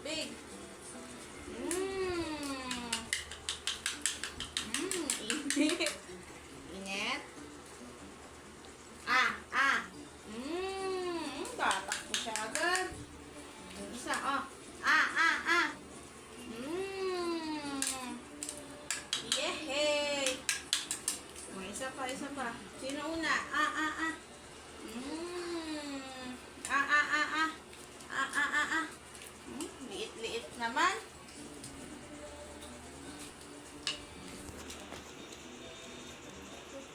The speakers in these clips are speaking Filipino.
tubig. Init. Init. Tatakbo siya agad. Yung isa, oh. Yehey! O, isa pa. Sino una? Liit-liit naman.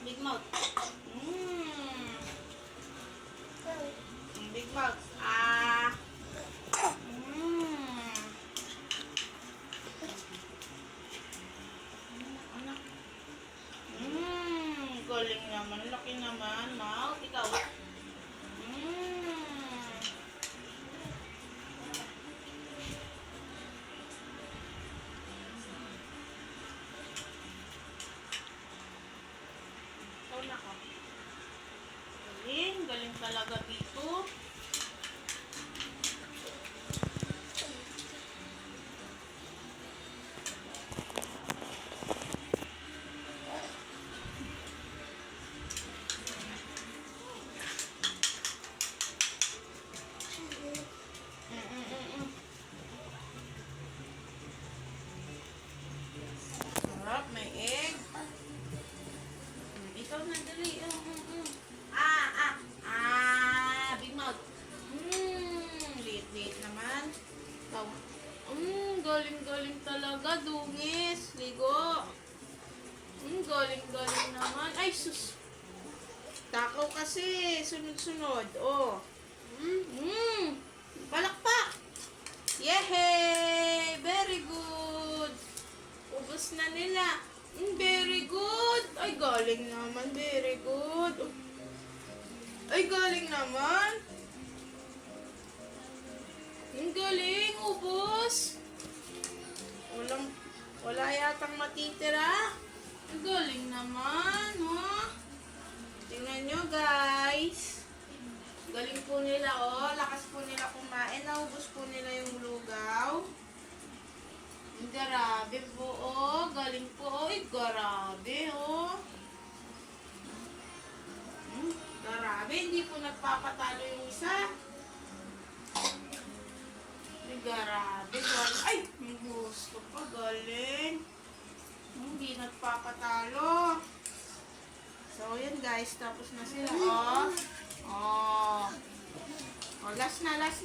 Big mouth. Big mouth. Anak. Galing naman. Laki naman. Mouth. Ikaw. Ikaw na ka. Galing talaga dito. Sarap, may egg. Ikaw na dali. Big mouth. Liit-liit naman. Ikaw. Galing-galing talaga, dungis. Ligo. Galing-galing naman. Ay, sus. Takaw kasi. Sunod-sunod. Oh. Palakpak. Yehey! Very good. Ubus na nila. Very good. Ay, galing naman. Very good. Ay, galing naman. Ang galing. Ubus. Wala yatang matitira. Ang galing naman. Tingnan nyo, guys. Galing po nila, oh. Lakas po nila kumain. Naubos po nila yung lugaw. Grabe po, oh. Galing po, oh. Grabe, oh. Grabe, hindi po nagpapatalo yung isa. Grabe. Ay, may gusto pa. Galing. Hindi nagpapatalo. So, yan guys. Tapos na sila, oh. Last na. Last.